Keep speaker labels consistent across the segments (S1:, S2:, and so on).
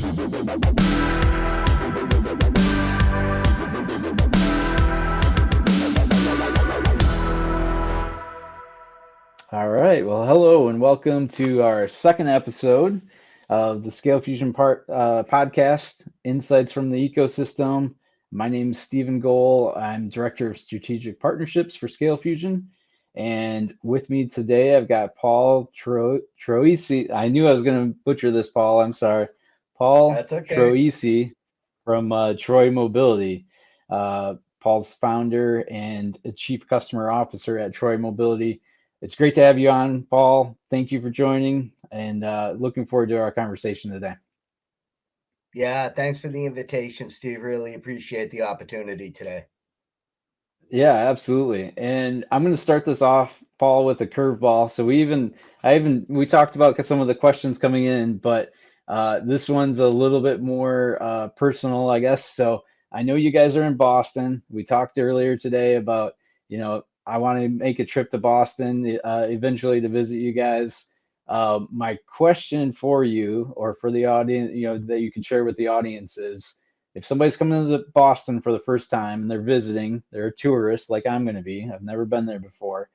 S1: All right. Well, hello and welcome to our second episode of the Scalefusion podcast, Insights from the Ecosystem. My name is Stephen Gohl. I'm Director of Strategic Partnerships for Scalefusion. And with me today, I've got Paul Troisi. I knew I was going to butcher this, Paul. I'm sorry. Paul
S2: That's okay.
S1: Troisi from Troy Mobility. Paul's founder and Chief Customer Officer at Troy Mobility. It's great to have you on, Paul. Thank you for joining, and looking forward to our conversation today.
S2: Yeah, thanks for the invitation, Steve. Really appreciate the opportunity today.
S1: Yeah, absolutely. And I'm going to start this off, Paul, with a curveball. So we talked about some of the questions coming in, but this one's a little bit more personal, I guess. So I know you guys are in Boston. We talked earlier today about, I want to make a trip to Boston eventually to visit you guys. My question for you, or for the audience, that you can share with the audience is, if somebody's coming to Boston for the first time and they're visiting, they're a tourist like I'm going to be, I've never been there before.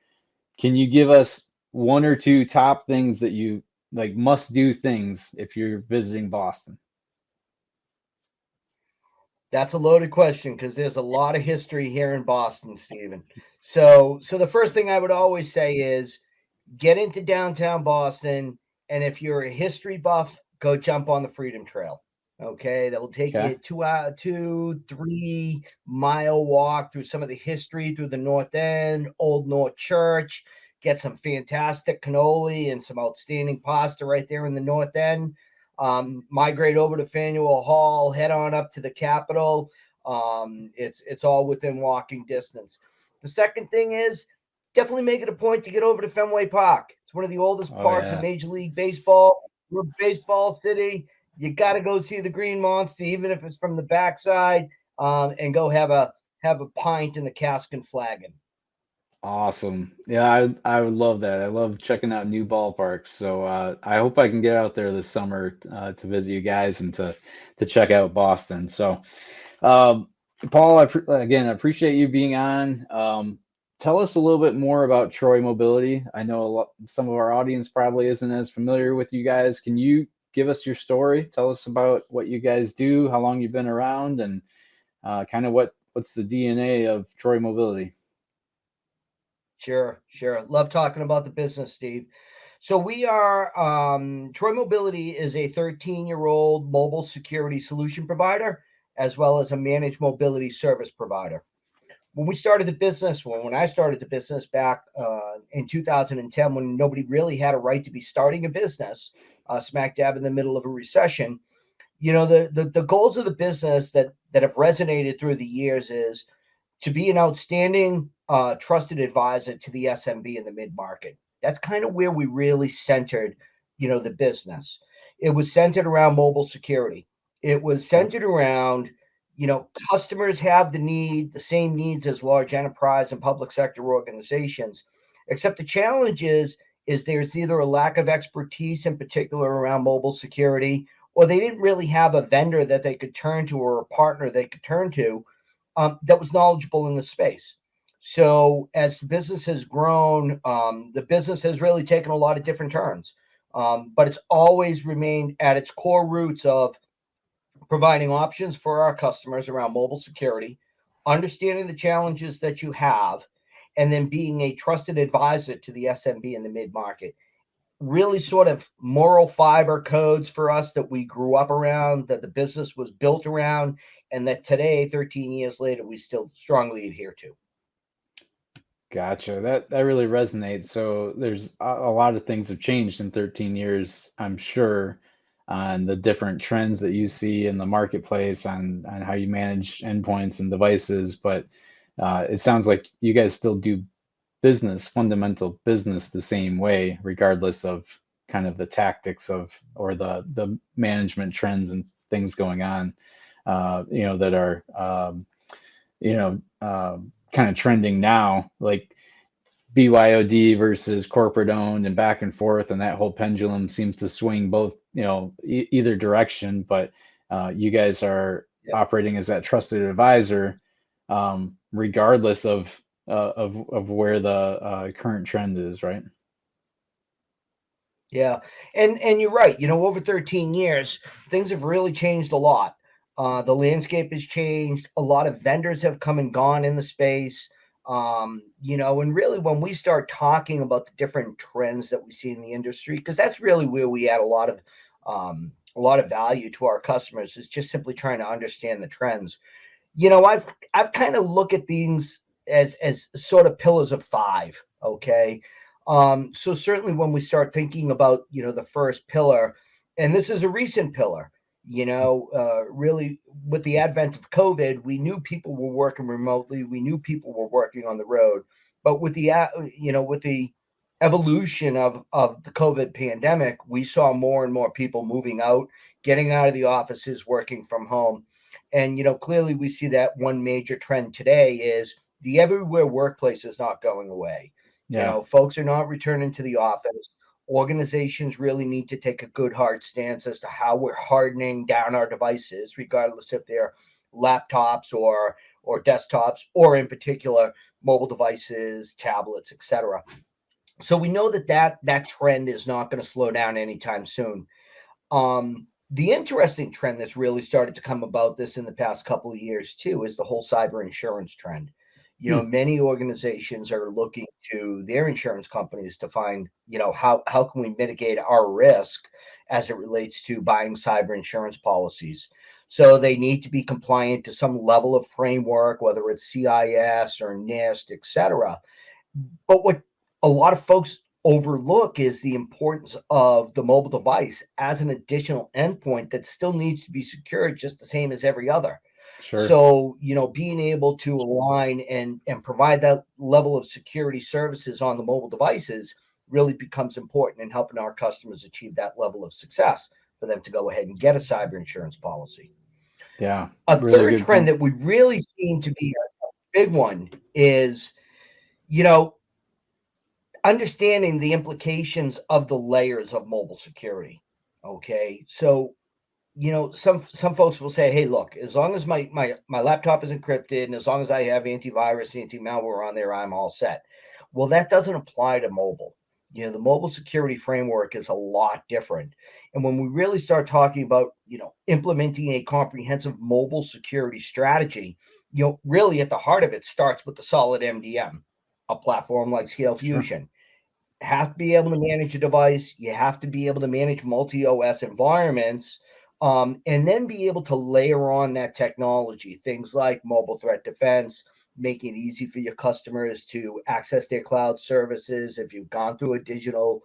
S1: Can you give us one or two top things that you like must do things if you're visiting Boston?
S2: That's a loaded question because there's a lot of history here in Boston, Stephen. So the first thing I would always say is get into downtown Boston, and if you're a history buff, go jump on the Freedom Trail. Okay, that will take
S1: Okay.
S2: you 2, 3 mile walk through some of the history through the North End, Old North Church. Get some fantastic cannoli and some outstanding pasta right there in the North End. Migrate over to Faneuil Hall, head on up to the Capitol. It's all within walking distance. The second thing is definitely make it a point to get over to Fenway Park. It's one of the oldest
S1: Oh
S2: parks in
S1: yeah.
S2: Major League Baseball. We're a baseball city. You got to go see the Green Monster, even if it's from the backside, and go have a pint in the cask and flagon.
S1: Awesome. Yeah, I would love that. I love checking out new ballparks. So I hope I can get out there this summer to visit you guys and to check out Boston. So Um, Paul, again, I appreciate you being on. Tell us a little bit more about Troy Mobility. I know some of our audience probably isn't as familiar with you guys. Can you give us your story? Tell us about what you guys do, how long you've been around, and kind of what's the DNA of Troy Mobility?
S2: Sure. Love talking about the business, Steve. So we are Troy Mobility is a 13-year-old mobile security solution provider as well as a managed mobility service provider. When we started the business, when I started the business back in 2010, when nobody really had a right to be starting a business, smack dab in the middle of a recession, the goals of the business that have resonated through the years is to be an outstanding, trusted advisor to the SMB and the mid market. That's kind of where we really centered, the business. It was centered around mobile security. It was
S1: Okay.
S2: centered around, customers have the same needs as large enterprise and public sector organizations, except the challenge is there's either a lack of expertise in particular around mobile security, or they didn't really have a vendor that they could turn to or a partner they could turn to that was knowledgeable in the space. So as the business has grown, the business has really taken a lot of different turns, but it's always remained at its core roots of providing options for our customers around mobile security, understanding the challenges that you have, and then being a trusted advisor to the SMB and the mid market. Really sort of moral fiber codes for us that we grew up around, that the business was built around, and that today, 13 years later, we still strongly adhere to.
S1: Gotcha. That really resonates. So there's a lot of things have changed in 13 years, I'm sure, on the different trends that you see in the marketplace on how you manage endpoints and devices. But it sounds like you guys still do business, fundamental business the same way, regardless of kind of the tactics of or the management trends and things going on, that are kind of trending now, like BYOD versus corporate owned and back and forth, and that whole pendulum seems to swing either direction, but you guys are
S2: Yeah.
S1: operating as that trusted advisor, regardless of where the current trend is, right?
S2: Yeah, and you're right. Over 13 years, things have really changed a lot. The landscape has changed. A lot of vendors have come and gone in the space. And really, when we start talking about the different trends that we see in the industry, because that's really where we add a lot of value to our customers, is just simply trying to understand the trends. I've kind of look at things as sort of pillars of five. Okay. So certainly when we start thinking about, the first pillar, and this is a recent pillar, really with the advent of COVID, we knew people were working remotely. We knew people were working on the road, but with the evolution of the COVID pandemic, we saw more and more people moving out, getting out of the offices, working from home. And clearly we see that one major trend today is the everywhere workplace is not going away.
S1: Yeah,
S2: Folks are not returning to the office. Organizations really need to take a good hard stance as to how we're hardening down our devices, regardless if they're laptops or desktops, or in particular mobile devices, tablets, etc. So we know that trend is not going to slow down anytime soon. The interesting trend that's really started to come about this in the past couple of years too is the whole cyber insurance trend.
S1: hmm,
S2: Many organizations are looking to their insurance companies to find, how can we mitigate our risk as it relates to buying cyber insurance policies. So they need to be compliant to some level of framework, whether it's CIS or NIST, etc. But what a lot of folks overlook is the importance of the mobile device as an additional endpoint that still needs to be secured just the same as every other.
S1: sure.
S2: So, being able to align and provide that level of security services on the mobile devices really becomes important in helping our customers achieve that level of success for them to go ahead and get a cyber insurance policy.
S1: Yeah,
S2: A
S1: really
S2: third
S1: good
S2: trend
S1: point.
S2: that we really seem to be a big one is, you know, understanding the implications of the layers of mobile security. Okay. So, some folks will say, hey, look, as long as my laptop is encrypted and as long as I have antivirus, anti-malware on there, I'm all set. Well, that doesn't apply to mobile. The mobile security framework is a lot different. And when we really start talking about, implementing a comprehensive mobile security strategy, really at the heart of it starts with the solid MDM, a platform like
S1: Sure.
S2: Scalefusion. Have to be able to manage a device. You have to be able to manage multi OS environments, and then be able to layer on that technology. Things like mobile threat defense, making it easy for your customers to access their cloud services. If you've gone through a digital,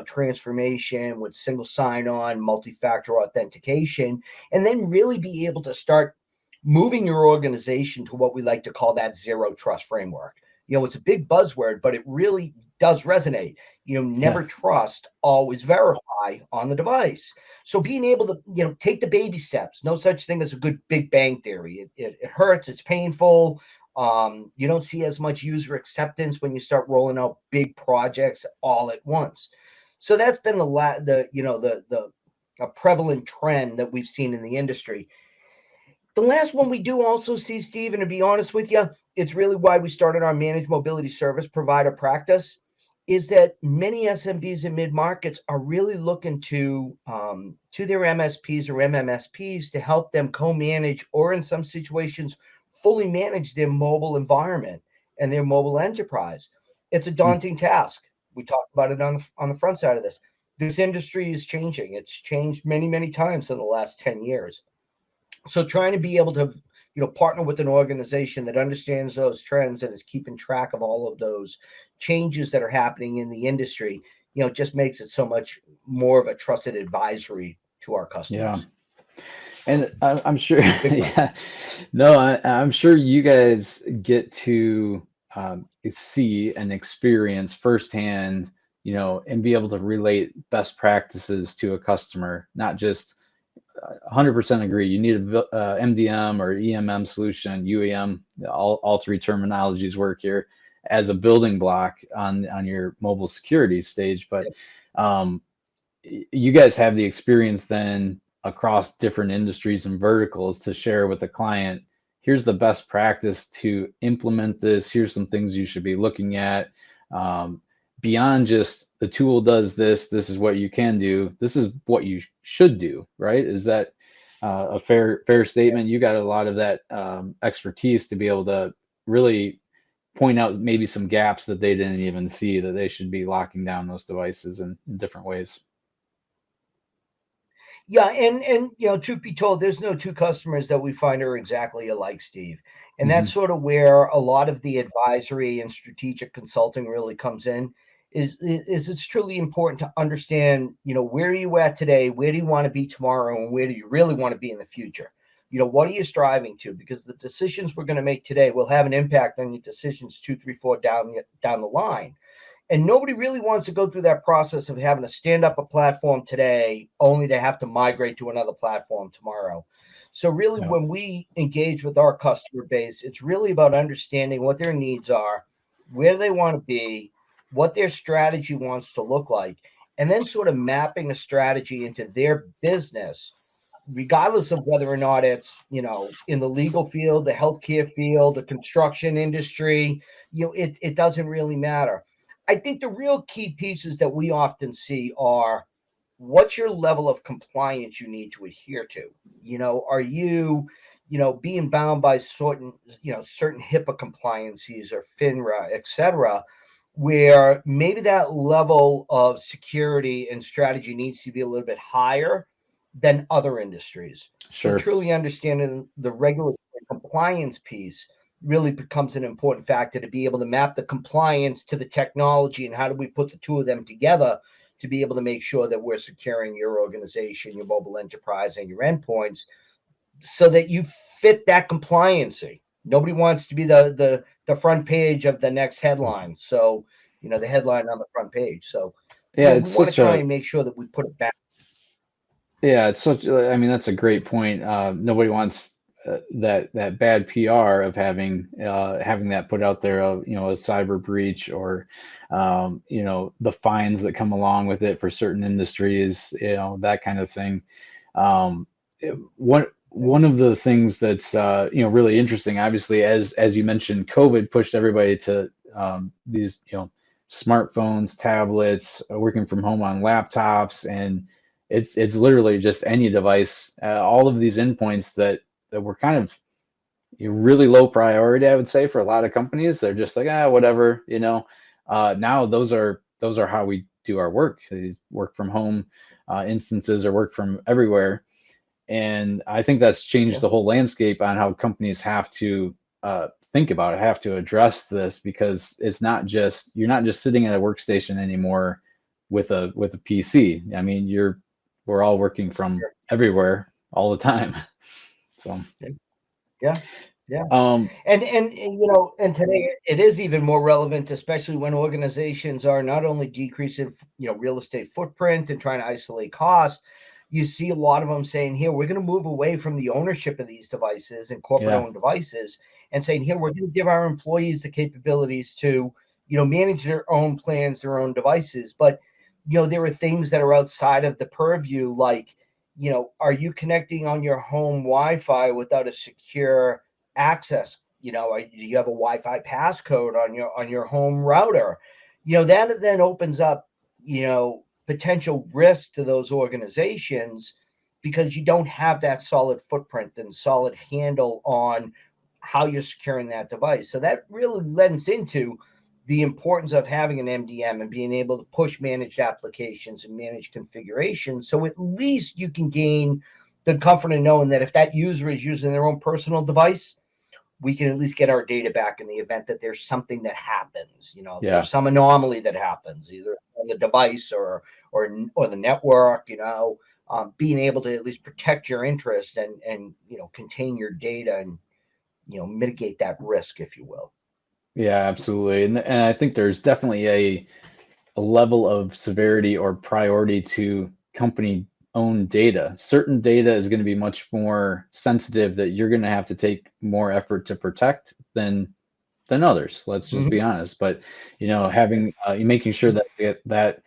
S2: transformation with single sign-on, multi-factor authentication, and then really be able to start moving your organization to what we like to call that zero trust framework. It's a big buzzword, but it really does resonate.
S1: Yeah,
S2: Never trust, always verify on the device. So being able to, take the baby steps. No such thing as a good Big Bang theory. It hurts. It's painful. You don't see as much user acceptance when you start rolling out big projects all at once. So that's been the a prevalent trend that we've seen in the industry. The last one we do also see, Steve, and to be honest with you, it's really why we started our managed mobility service provider practice, is that many SMBs and mid markets are really looking to their MSPs or MMSPs to help them co-manage, or in some situations, fully manage their mobile environment and their mobile enterprise. It's a
S1: hmm,
S2: daunting task. We talked about it on the front side of this. This industry is changing. It's changed many, many times in the last 10 years. So trying to be able to, partner with an organization that understands those trends and is keeping track of all of those changes that are happening in the industry, just makes it so much more of a trusted advisory to our
S1: yeah.
S2: customers.
S1: And I'm sure,
S2: Big one.
S1: yeah, no, I'm sure you guys get to see and experience firsthand, and be able to relate best practices to a customer, not just 100% agree. You need a MDM or EMM solution, UEM, all three terminologies work here as a building block on your mobile security stage. But um, you guys have the experience then across different industries and verticals to share with a client. Here's the best practice to implement this. Here's some things you should be looking at. Um, Beyond just the tool does this, this is what you can do. This is what you should do, right? Is that a fair statement? You got a lot of that expertise to be able to really point out maybe some gaps that they didn't even see that they should be locking down those devices in different ways.
S2: Yeah, and truth be told, there's no two customers that we find are exactly alike, Steve. And
S1: Hmm.
S2: that's sort of where a lot of the advisory and strategic consulting really comes in. Is it's truly important to understand, where are you at today, where do you want to be tomorrow, and where do you really want to be in the future? What are you striving to? Because the decisions we're going to make today will have an impact on your decisions 2, 3, 4 down the line. And nobody really wants to go through that process of having to stand up a platform today only to have to migrate to another platform tomorrow. So really,
S1: Yeah,
S2: when we engage with our customer base, it's really about understanding what their needs are, where they want to be, what their strategy wants to look like, and then sort of mapping a strategy into their business, regardless of whether or not it's, in the legal field, the healthcare field, the construction industry. It doesn't really matter. I think the real key pieces that we often see are, what's your level of compliance you need to adhere to? Are you, being bound by certain HIPAA compliances or FINRA, et cetera, where maybe that level of security and strategy needs to be a little bit higher than other industries. So
S1: sure.
S2: truly understanding the regulatory compliance piece really becomes an important factor to be able to map the compliance to the technology, and how do we put the two of them together to be able to make sure that we're securing your organization, your mobile enterprise, and your endpoints so that you fit that compliancy. Nobody wants to be the front page of the next headline. So, the headline on the front page. So,
S1: Yeah,
S2: we
S1: it's
S2: want to
S1: such
S2: try
S1: a
S2: and make sure that we put it back.
S1: yeah, it's such. I mean, that's a great point. Nobody wants that bad PR of having that put out there of a cyber breach or the fines that come along with it for certain industries, that kind of thing. Um, one of the things that's really interesting, obviously, as you mentioned, COVID pushed everybody to these smartphones, tablets, working from home on laptops, and it's literally just any device. All of these endpoints that were kind of really low priority, I would say, for a lot of companies. They're just like, whatever. Now those are how we do our work. These work from home instances or work from everywhere. And I think that's changed
S2: Yeah.
S1: the whole landscape on how companies have to think about it, have to address this, because it's not just you're not just sitting at a workstation anymore with a PC. I mean, we're all working from everywhere all the time. So,
S2: Yeah. Yeah.
S1: um,
S2: And today it is even more relevant, especially when organizations are not only decreasing, real estate footprint and trying to isolate costs. You see a lot of them saying, here, we're going to move away from the ownership of these devices and corporate
S1: yeah,
S2: owned devices, and saying, here, we're going to give our employees the capabilities to, manage their own plans, their own devices. But, there are things that are outside of the purview, like, are you connecting on your home Wi-Fi without a secure access? Do you have a Wi-Fi passcode on your home router? That then opens up, potential risk to those organizations, because you don't have that solid footprint and solid handle on how you're securing that device. So that really lends into the importance of having an MDM and being able to push managed applications and manage configuration. So at least you can gain the comfort in knowing that if that user is using their own personal device, we can at least get our data back in the event that there's something that happens.
S1: yeah.
S2: There's some anomaly that happens, either on the device or the network. Being able to at least protect your interest and contain your data and mitigate that risk, if you will.
S1: Yeah, absolutely. And I think there's definitely a level of severity or priority to company owned data. Certain data is going to be much more sensitive that you're going to have to take more effort to protect than others. Let's just be
S2: Mm-hmm.
S1: honest. But having making sure that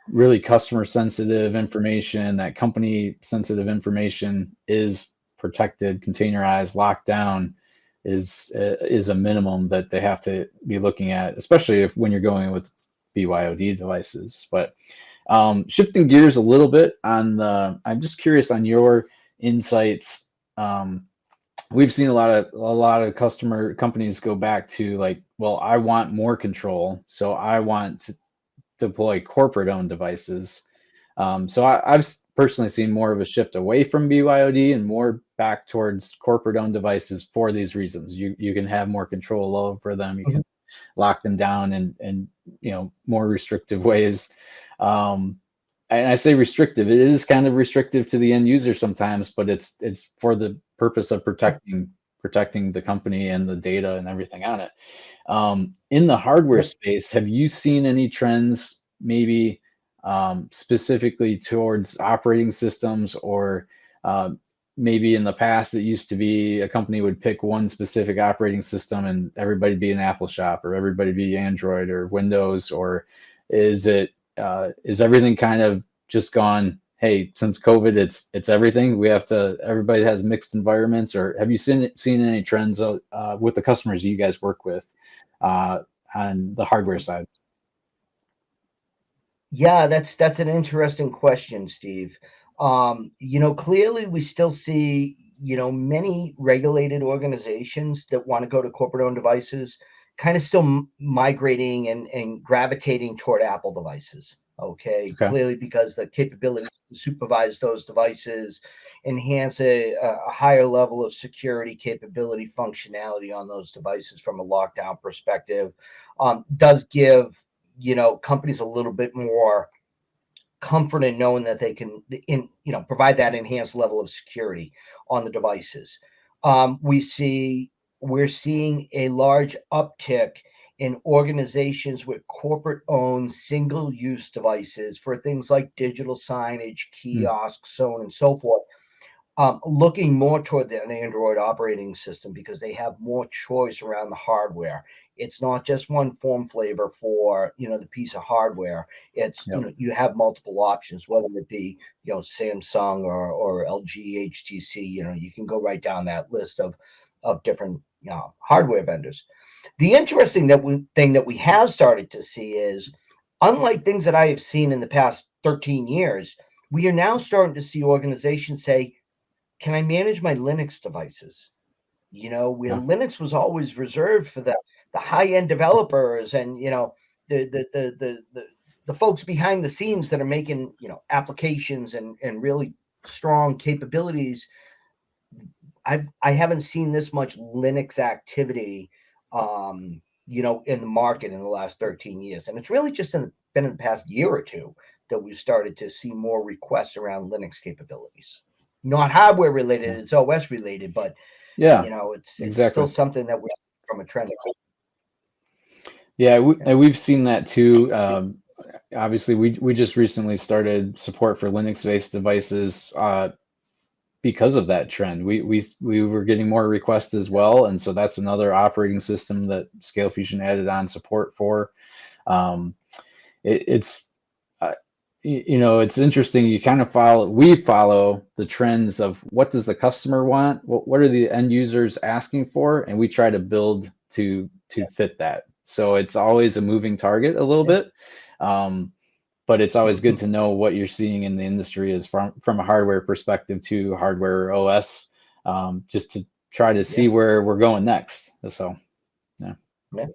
S1: really customer sensitive information, that company sensitive information is protected, containerized, locked down is a minimum that they have to be looking at, especially if when you're going with BYOD devices. But shifting gears a little bit on I'm just curious on your insights. We've seen a lot of customer companies go back to like, well, I want more control, so I want to deploy corporate owned devices. So I've personally seen more of a shift away from BYOD and more back towards corporate owned devices for these reasons. You can have more control over them. You
S2: Mhm.
S1: can lock them down in more restrictive ways. Um, and I say restrictive. It is kind of restrictive to the end user sometimes, but it's for the purpose of protecting the company and the data and everything on it. In the hardware
S2: Yep.
S1: space, have you seen any trends, maybe specifically towards operating systems, or uh, maybe in the past it used to be a company would pick one specific operating system and everybody be an Apple shop, or everybody be Android or Windows, or is everything kind of just gone? Hey, since COVID, it's everything. Everybody has mixed environments, or have you seen any trends with the customers you guys work with uh, on the hardware side?
S2: Yeah, that's an interesting question, Steve. Clearly we still see, many regulated organizations that want to go to corporate-owned devices kind of still migrating and gravitating toward Apple devices. Okay,
S1: Okay.
S2: clearly because the capabilities to supervise those devices enhance a higher level of security capability functionality on those devices from a lockdown perspective, does give companies a little bit more comfort in knowing that they can provide that enhanced level of security on the devices. We're seeing a large uptick in organizations with corporate owned single use devices for things like digital signage,
S1: Hmm.
S2: kiosks, so on and so forth, looking more toward an Android operating system because they have more choice around the hardware. It's not just one form flavor for the piece of hardware. It's
S1: Yep.
S2: you have multiple options, whether it be Samsung or LG, HTC. You can go right down that list of different hardware vendors. The interesting thing that we have started to see is, unlike things that I have seen in the past 13 years, we are now starting to see organizations say, can I manage my Linux devices? Where
S1: Yeah.
S2: Linux was always reserved for the high end developers and the folks behind the scenes that are making applications and really strong capabilities. I haven't seen this much Linux activity, in the market in the last 13 years, and it's really just been in the past year or two that we've started to see more requests around Linux capabilities. Not hardware related,
S1: Yeah.
S2: it's OS related, but
S1: Yeah.
S2: it's still
S1: Exactly.
S2: something that we from a trend.
S1: Yeah,
S2: Yeah.
S1: and we've seen that too. Obviously, we just recently started support for Linux-based devices because of that trend. We were getting more requests as well, and so that's another operating system that Scalefusion added on support for. Um, it's it's interesting. We follow the trends of what does the customer want, what are the end users asking for, and we try to build to fit that. So it's always a moving target a little
S2: Yeah.
S1: bit. Um, but it's always good
S2: Mhm.
S1: to know what you're seeing in the industry is from a hardware perspective to hardware OS, just to try to
S2: Yeah.
S1: see where we're going next. So yeah.
S2: Yeah.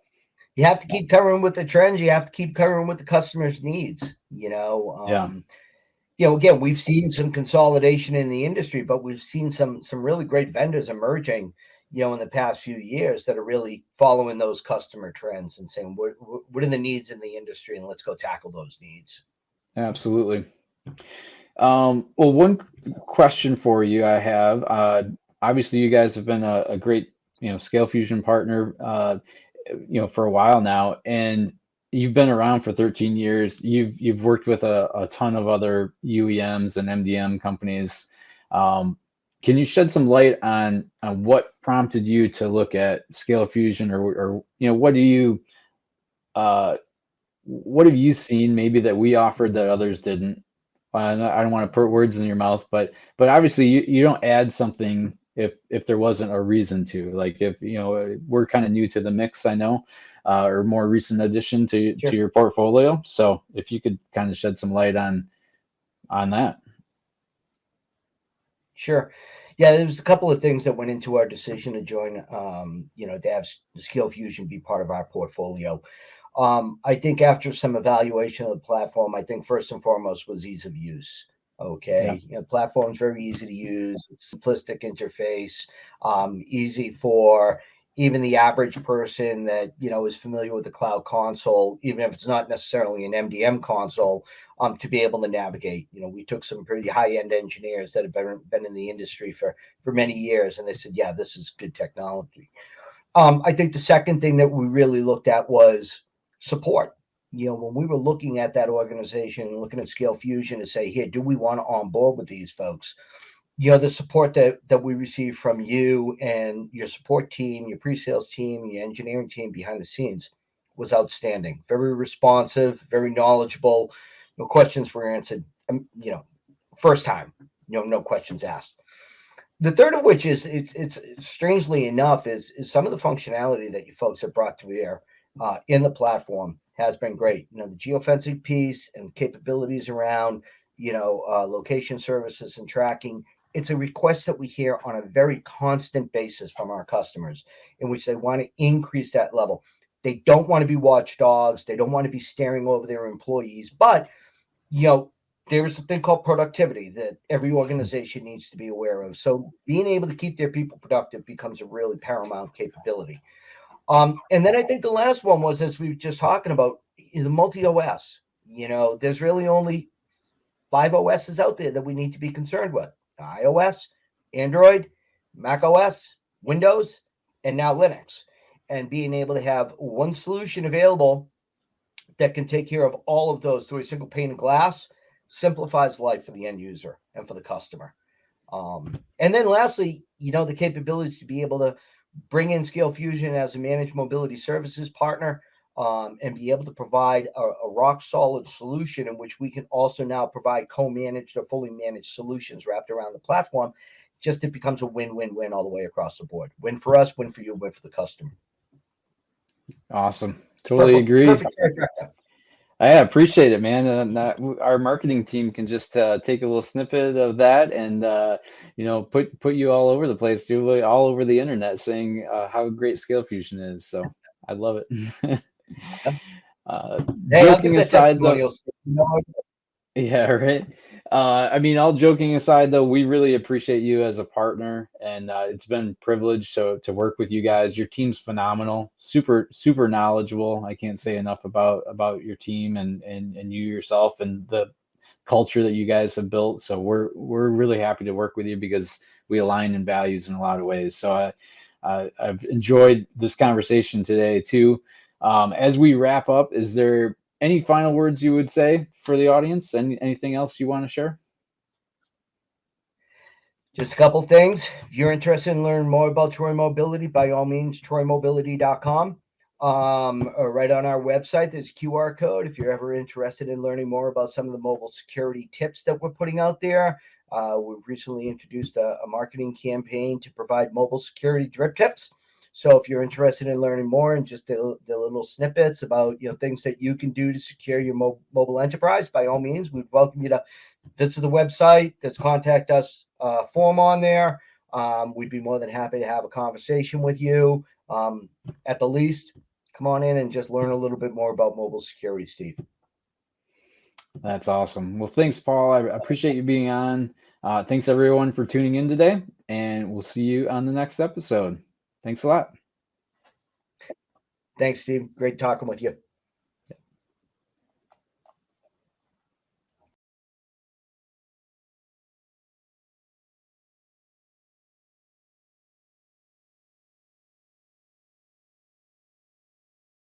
S2: You have to keep covering with the trends. You have to keep covering with the customer's needs.
S1: Yeah.
S2: Again, we've seen some consolidation in the industry, but we've seen some really great vendors emerging, in the past few years that are really following those customer trends and saying, what are the needs in the industry, and let's go tackle those needs.
S1: Absolutely. Well, one question for you I have, obviously you guys have been a great, Scale Fusion partner, for a while now, and you've been around for 13 years. You've worked with a ton of other UEMs and MDM companies. Um, can you shed some light on what prompted you to look at Scale Fusion, or what do you uh, what have you seen maybe that we offered that others didn't? I don't want to put words in your mouth, but obviously you don't add something if there wasn't a reason to. Like if we're kind of new to the mix, I know, or more recent addition to
S2: Sure.
S1: your portfolio. So if you could kind of shed some light on that.
S2: Sure. Yeah, there was a couple of things that went into our decision to join, to have Scalefusion be part of our portfolio. I think after some evaluation of the platform, I think first and foremost was ease of use.
S1: Yeah.
S2: Okay, the platform's very easy to use. It's a simplistic interface, easy for even the average person that is familiar with the cloud console, even if it's not necessarily an MDM console, to be able to navigate. We took some pretty high end engineers that have been in the industry for many years, and they said, "Yeah, this is good technology." I think the second thing that we really looked at was support. When we were looking at that organization, looking at Scalefusion to say, "Here, do we want to onboard with these folks?" The support that we receive from you and your support team, your pre-sales team, your engineering team behind the scenes was outstanding. Very responsive, very knowledgeable. No questions were answered. First time. No questions asked. The third of which is it's strangely enough is some of the functionality that you folks have brought to bear in the platform has been great. The geofencing piece and capabilities around location services and tracking. It's a request that we hear on a very constant basis from our customers, in which they want to increase that level. They don't want to be watchdogs. They don't want to be staring over their employees, but you know there's a thing called productivity that every organization needs to be aware of. So being able to keep their people productive becomes a really paramount capability. And then I think the last one was, as we were just talking about, the multi OS. There's really only 5 OSs out there that we need to be concerned with: iOS, Android, Mac OS, Windows, and now Linux. And being able to have one solution available that can take care of all of those through a single pane of glass simplifies life for the end user and for the customer. And then lastly, the capabilities to be able to bring in Scalefusion as a managed mobility services partner, and be able to provide a rock solid solution in which we can also now provide co-managed or fully managed solutions wrapped around the platform. Just it becomes a win-win-win all the way across the board. Win for us, win for you, win for the customer.
S1: Awesome.
S2: It's
S1: Totally
S2: perfect.
S1: agree.
S2: Perfect trifecta.
S1: I appreciate it, man. And our marketing team can just take a little snippet of that and put you all over the place, do it all over the internet, saying how great Scalefusion is. So I love it.
S2: Hey, I'll give
S1: Joking
S2: the
S1: aside, though,
S2: testimonials.
S1: yeah, right. I mean, all joking aside, though, we really appreciate you as a partner, and it's been a privilege to work with you guys. Your team's phenomenal, super super knowledgeable. I can't say enough about your team and you yourself and the culture that you guys have built. So we're really happy to work with you because we align in values in a lot of ways. So I've enjoyed this conversation today too. As we wrap up, is there any final words you would say for the audience? Anything else you want to share?
S2: Just a couple things. If you're interested in learning more about Troy Mobility, by all means, troymobility.com. Right on our website, there's a QR code. If you're ever interested in learning more about some of the mobile security tips that we're putting out there, we've recently introduced a marketing campaign to provide mobile security drip tips. So if you're interested in learning more and just the little snippets about things that you can do to secure your mobile enterprise, by all means, we'd welcome you to visit the website. There's contact us form on there. We'd be more than happy to have a conversation with you. At the least, come on in and just learn a little bit more about mobile security, Steve.
S1: That's awesome. Well, thanks, Paul. I appreciate you being on. Thanks everyone for tuning in today, and we'll see you on the next episode. Thanks a lot.
S2: Thanks, Steve. Great talking with you.